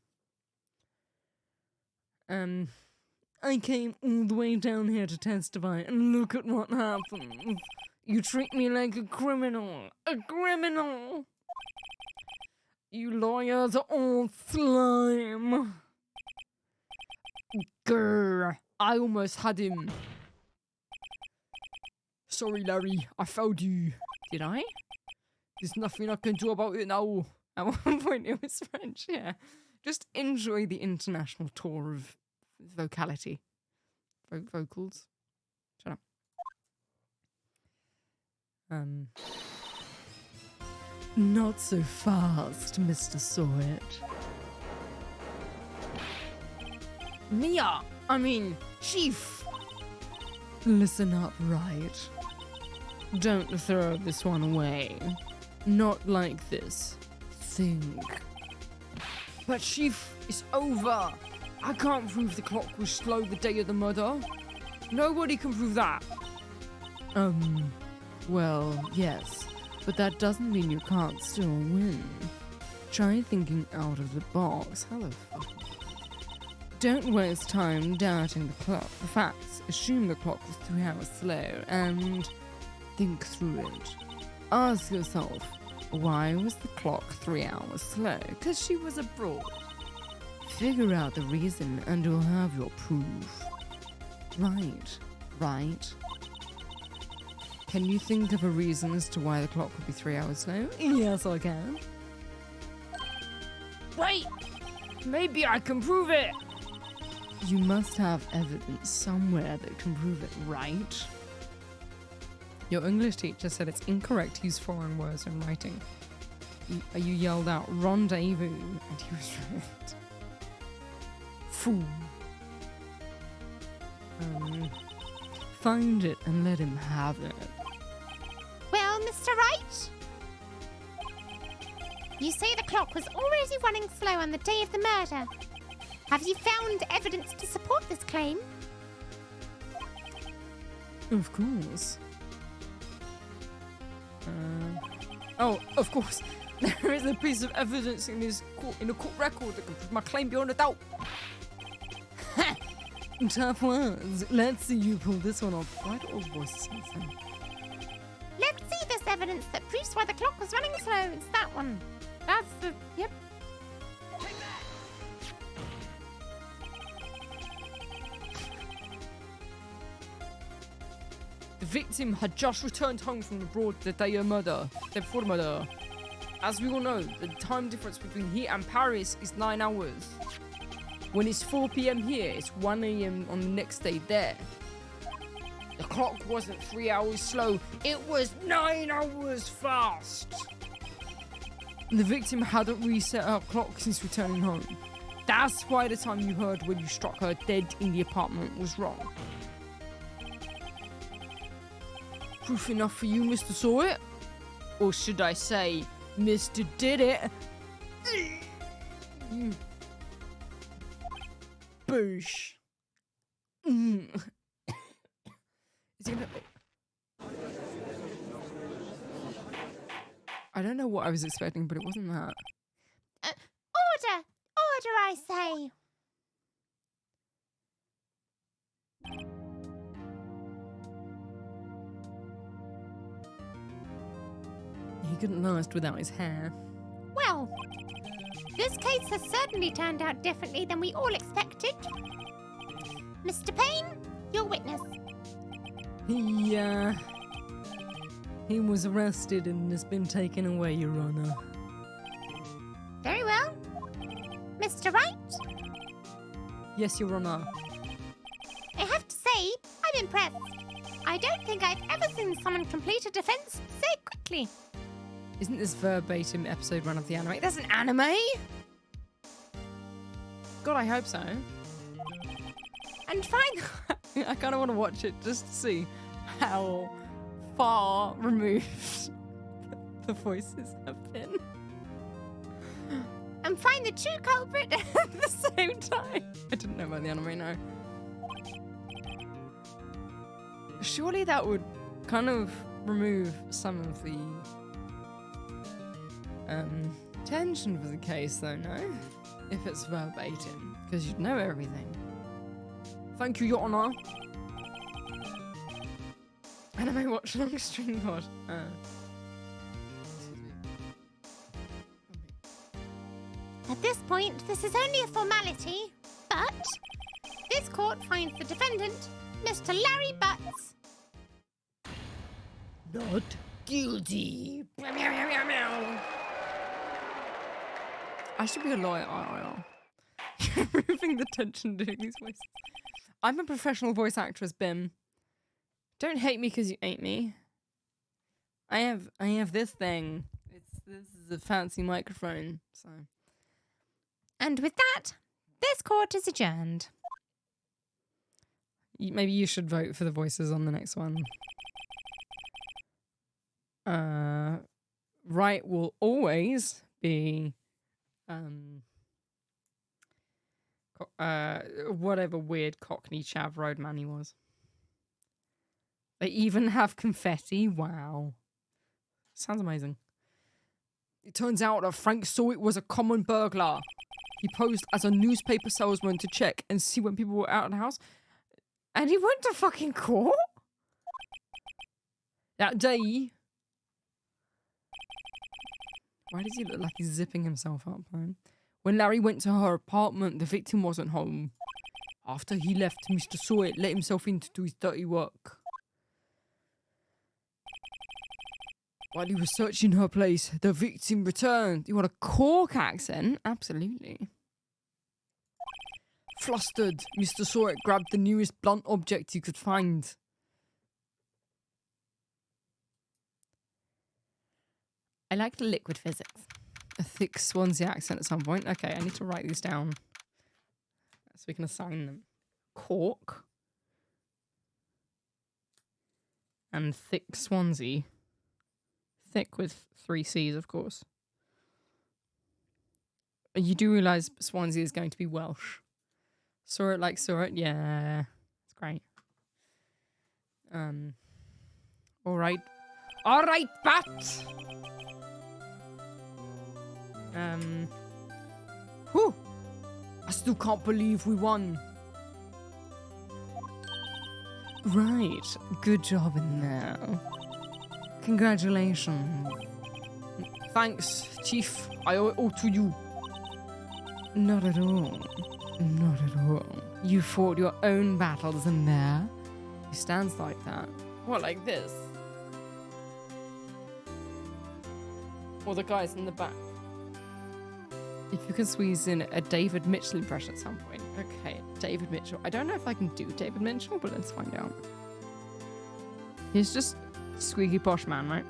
I came all the way down here to testify, and look at what happened. You treat me like a criminal. A criminal! You lawyers are all slime. Grr. I almost had him. Sorry, Larry. I failed you. Did I? There's nothing I can do about it now. At one point it was French, yeah. Just enjoy the international tour of vocality. Vocals. Shut up. Not so fast, Mr. Sawyer. Chief! Listen up, Wright. Don't throw this one away. Not like this. Think. But Chief, it's over. I can't prove the clock was slow the day of the murder. Nobody can prove that. Well, yes. But that doesn't mean you can't still win. Try thinking out of the box. How the fuck? Don't waste time doubting the clock. The facts. Assume the clock was 3 hours slow and think through it. Ask yourself, why was the clock 3 hours slow? Because she was abroad. Figure out the reason and you'll have your proof. Right. Can you think of a reason as to why the clock would be 3 hours slow? Yes, I can. Wait! Maybe I can prove it! You must have evidence somewhere that can prove it, right? Your English teacher said it's incorrect to use foreign words in writing. You yelled out rendezvous, and he was right. Fool. Find it and let him have it. Well, Mr. Wright? You say the clock was already running slow on the day of the murder. Have you found evidence to support this claim? Of course. Oh, of course. There is a piece of evidence in a court record that can prove my claim beyond a doubt. Tough words. Let's see you pull this one off. Why do all voices sound the same? Let's see this evidence that proves why the clock was running slow. It's that one. That's the... Yep. The victim had just returned home from abroad the day before the murder. As we all know, the time difference between here and Paris is 9 hours. When it's 4 p.m. here, it's 1 a.m. on the next day there. The clock wasn't 3 hours slow, it was 9 hours fast. The victim hadn't reset her clock since returning home. That's why the time you heard when you struck her dead in the apartment was wrong. Proof enough for you, Mr. Saw It? Or should I say, Mr. Did It? Boosh. Is he gonna... I don't know what I was expecting, but it wasn't that. Order! Order, I say! He couldn't last without his hair. Well, this case has certainly turned out differently than we all expected. Mr. Payne, your witness. He was arrested and has been taken away, Your Honor. Very well. Mr. Wright? Yes, Your Honor. I have to say, I'm impressed. I don't think I've ever seen someone complete a defense so quickly. Isn't this verbatim episode 1 of the anime? There's an anime? God, I hope so. And finally... I kind of want to watch it just to see how far removed the voices have been. And find the true culprit At the same time. I didn't know about the anime, no. Surely that would kind of remove some of the tension for the case, though, no? If it's verbatim, because you'd know everything. Thank you, Your Honor. Anime watch long string god. Excuse me. At this point, this is only a formality, but this court finds the defendant, Mr. Larry Butts, Not guilty. I should be a lawyer, removing the tension doing these voices. I'm a professional voice actress, Bim. Don't hate me because you hate me. I have this thing. This is a fancy microphone, so. and with that, this court is adjourned. Maybe you should vote for the voices on the next one. Wright will always be whatever weird Cockney Chav roadman he was. They even have confetti. Wow. Sounds amazing. It turns out that Frank Sawit was a common burglar. He posed as a newspaper salesman to check and see when people were out of the house. And he went to fucking court? That day. Why does he look like he's zipping himself up, man? When Larry went to her apartment, the victim wasn't home. After he left, Mr. Sawyer let himself in to do his dirty work. While he was searching her place, the victim returned. You want a Cork accent? Absolutely. Flustered, Mr. Sawyer grabbed the nearest blunt object he could find. I like the liquid physics. A thick Swansea accent at some point. Okay, I need to write these down so we can assign them. Cork. And thick Swansea. Thick with 3 C's, of course. You do realise Swansea is going to be Welsh. Saw it like saw it? Yeah. It's great. Alright. Alright, Bat! Whew! I still can't believe we won. Right. Good job in there. Congratulations. Thanks, Chief. I owe it all to you. Not at all. Not at all. You fought your own battles in there. He stands like that. What, like this? Or the guys in the back? If you can squeeze in a David Mitchell impression at some point. Okay, David Mitchell. I don't know if I can do David Mitchell, but let's find out. He's just squeaky posh man, right?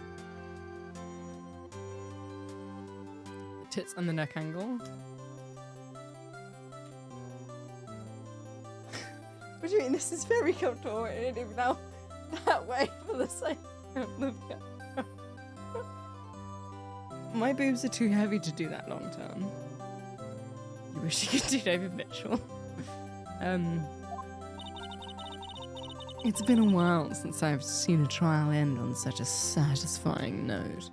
The tits and the neck angle. What do you mean? This is very contorted even now that way for the sake of the My boobs are too heavy to do that long term. You wish you could do David Mitchell. It's been a while since I've seen a trial end on such a satisfying note.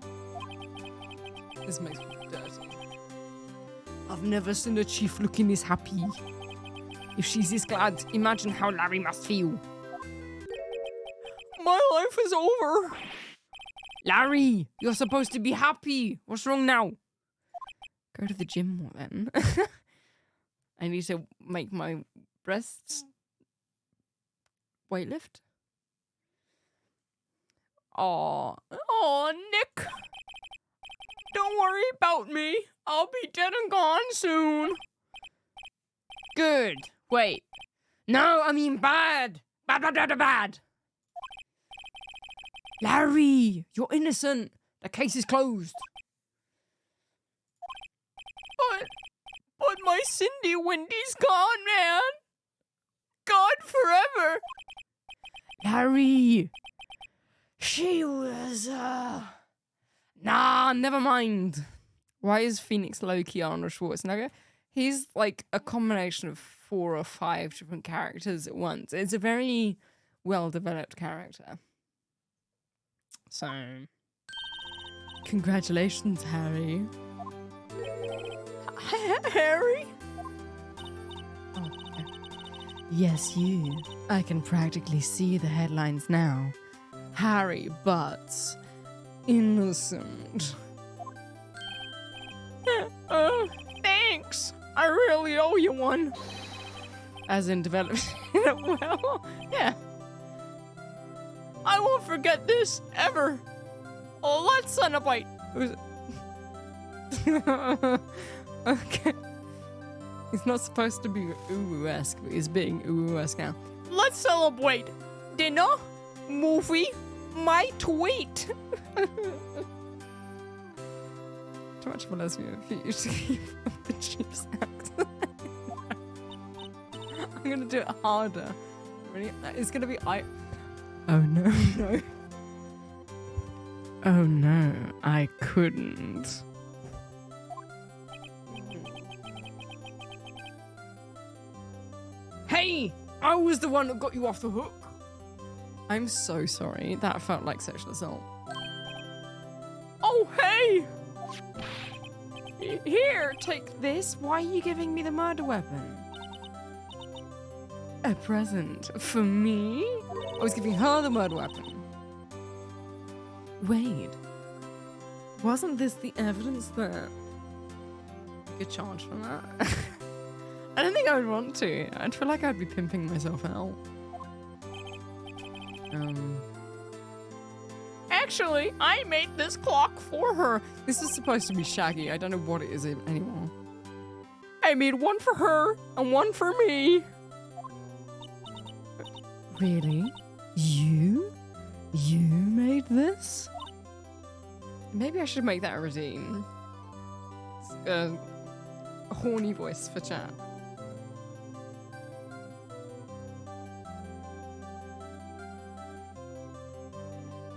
This makes me dirty. I've never seen a chief looking this happy. If she's this glad, imagine how Larry must feel. My life is over. Larry, you're supposed to be happy. What's wrong now? Go to the gym more then. I need to make my breasts weightlift. Oh, Nick. Don't worry about me. I'll be dead and gone soon. Good. Wait. No, I mean bad. Bad. Larry, you're innocent. The case is closed. But my Cindy Wendy's gone, man. Gone forever. Larry. She was, Nah, never mind. Why is Phoenix low-key Arnold Schwarzenegger? He's like a combination of 4 or 5 different characters at once. It's a very well-developed character. So, congratulations, Harry. Harry? Oh, okay. Yes, you. I can practically see the headlines now. Harry Butts. Innocent. Thanks. I really owe you one. As in developed. Well, yeah. I won't forget this, ever. Oh, let's celebrate. Okay. He's not supposed to be Uwu-esque, but he's being Uwu-esque now. Let's celebrate. Dinner, movie, my tweet. Too much of a lesbian for you to keep up the Chief's accent. I'm gonna do it harder. Ready? It's gonna be Oh no, no. Oh no, I couldn't. Hey! I was the one that got you off the hook. I'm so sorry. That felt like sexual assault. Oh, hey! Here, take this. Why are you giving me the murder weapon? A present for me? I was giving her the murder weapon. Wait. Wasn't this the evidence that I could charge for that? I don't think I would want to. I'd feel like I'd be pimping myself out. Actually, I made this clock for her. This is supposed to be Shaggy. I don't know what it is anymore. I made one for her and one for me. Really? You? You made this? Maybe I should make that a routine. A horny voice for chat.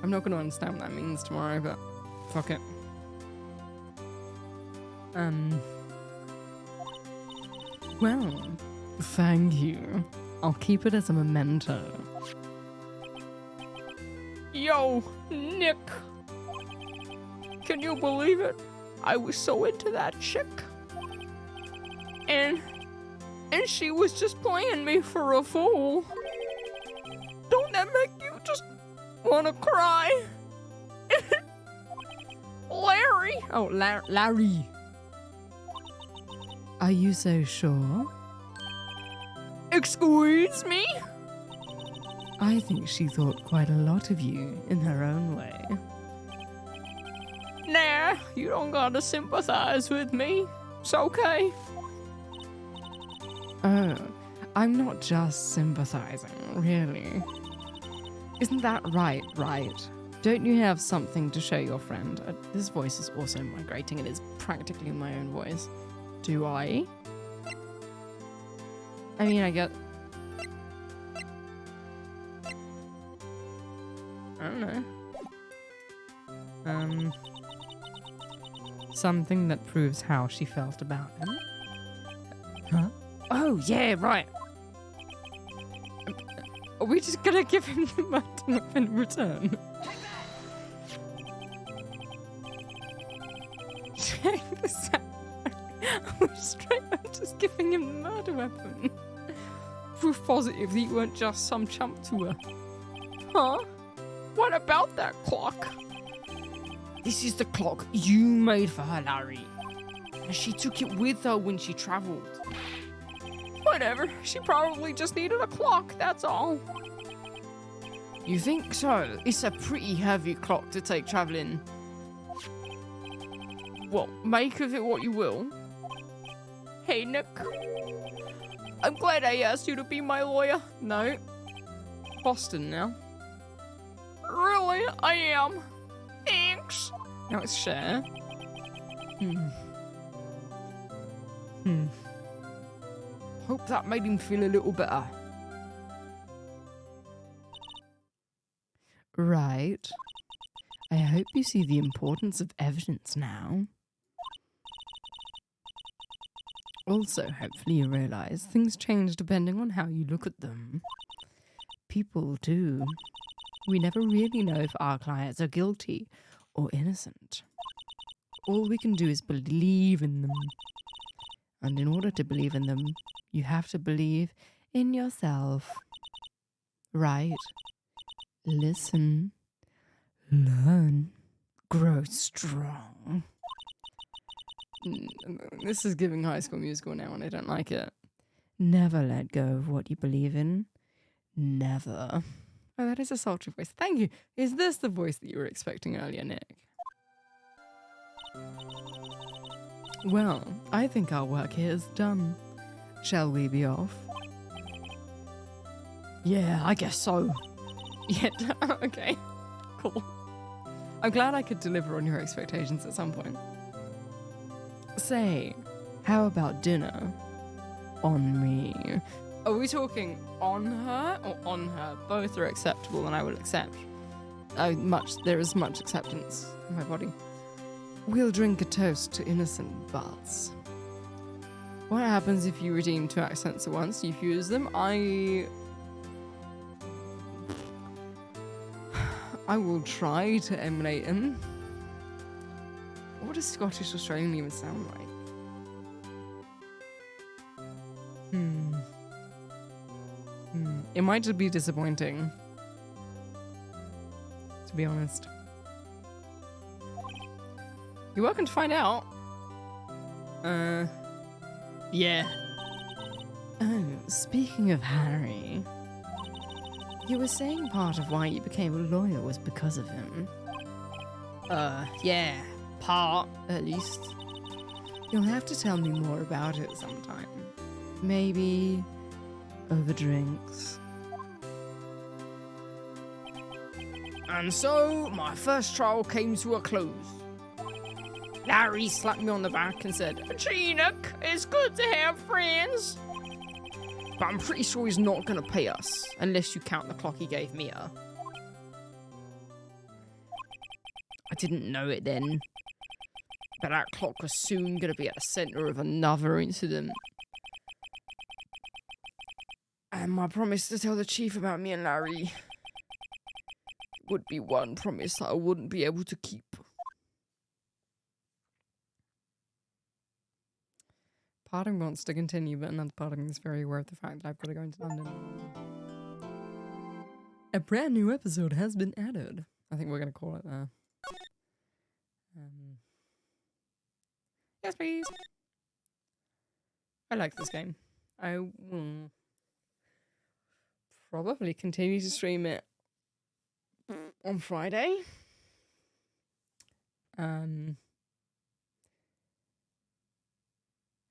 I'm not going to understand what that means tomorrow, but fuck it. Well, thank you. I'll keep it as a memento. Yo, Nick. Can you believe it? I was so into that chick. And she was just playing me for a fool. Don't that make you just wanna cry? Larry! Oh, Larry. Are you so sure? Excuse me? I think she thought quite a lot of you in her own way. Nah, you don't gotta sympathize with me. It's okay. Oh, I'm not just sympathizing, really. Isn't that right? Don't you have something to show your friend? This voice is also migrating and it's practically my own voice. Do I? I mean, I get... I don't know. Something that proves how she felt about him. Huh? Oh, yeah, right. Are we just gonna give him the murder in return? Check this out. We're straight up just giving him the murder weapon. Proof positive that you weren't just some chump to her. Huh? What about that clock? This is the clock you made for her, Larry. And she took it with her when she traveled. Whatever, she probably just needed a clock, that's all. You think so? It's a pretty heavy clock to take traveling. Well, make of it what you will. Hey, Nick. I'm glad I asked you to be my lawyer. No. Boston now. Really? I am. Thanks. Now it's Cher. Hope that made him feel a little better. Right. I hope you see the importance of evidence now. Also, hopefully you realize things change depending on how you look at them. People do. We never really know if our clients are guilty or innocent. All we can do is believe in them. And in order to believe in them, you have to believe in yourself. Right? Listen. Learn. Grow strong. This is giving High School Musical now and I don't like it. Never let go of what you believe in. Never. Oh, that is a sultry voice. Thank you. Is this the voice that you were expecting earlier, Nick? Well, I think our work here is done. Shall we be off? Yeah, I guess so. Yeah, okay. Cool. I'm glad I could deliver on your expectations at some point. Say, how about dinner? On me. Are we talking on her or on her? Both are acceptable and I will accept. There is much acceptance in my body. We'll drink a toast to innocent butts. What happens if you redeem 2 accents at once? You fuse them. I will try to emulate him. What does Scottish Australian even sound like? It might just be disappointing, to be honest. You're welcome to find out. Yeah. Oh, speaking of Harry, you were saying part of why you became a lawyer was because of him. Yeah, part, at least. You'll have to tell me more about it sometime. Maybe over drinks. And so, my first trial came to a close. Larry slapped me on the back and said, "Chinook, it's good to have friends. But I'm pretty sure he's not going to pay us, unless you count the clock he gave Mia." I didn't know it then, but that clock was soon going to be at the center of another incident. And my promise to tell the chief about me and Larry would be one promise that I wouldn't be able to keep. Part of me wants to continue, but another part of me is very aware of the fact that I've got to go into London. A brand new episode has been added. I think we're going to call it there. Yes, please. I like this game. I will probably continue to stream it on Friday.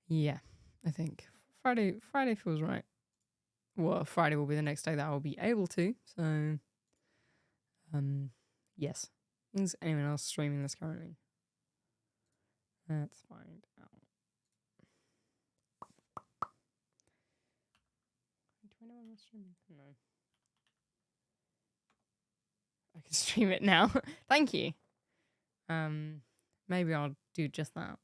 Yeah, I think Friday feels right. Well, Friday will be the next day that I will be able to. So, yes. Is anyone else streaming this currently? Let's find out. Do I know I'm streaming? No. I can stream it now. Thank you. Maybe I'll do just that.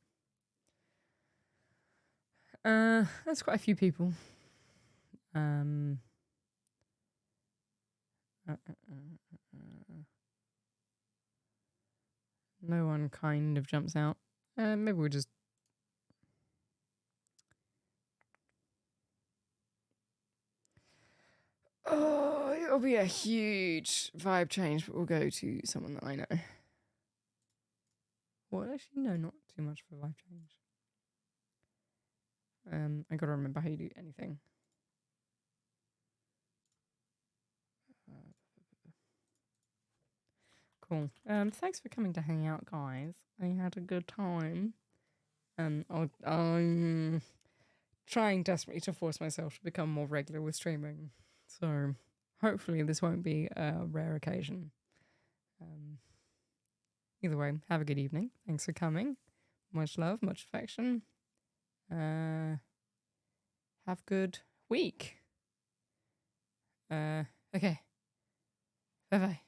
That's quite a few people. No one kind of jumps out. Maybe we'll just... Oh, it'll be a huge vibe change, but we'll go to someone that I know. Well, actually, no, not too much for a vibe change. I gotta remember how you do anything. Cool. Thanks for coming to hang out, guys. I had a good time. I'm trying desperately to force myself to become more regular with streaming. So hopefully this won't be a rare occasion. Either way, have a good evening. Thanks for coming. Much love, much affection. Have a good week. Okay. Bye-bye.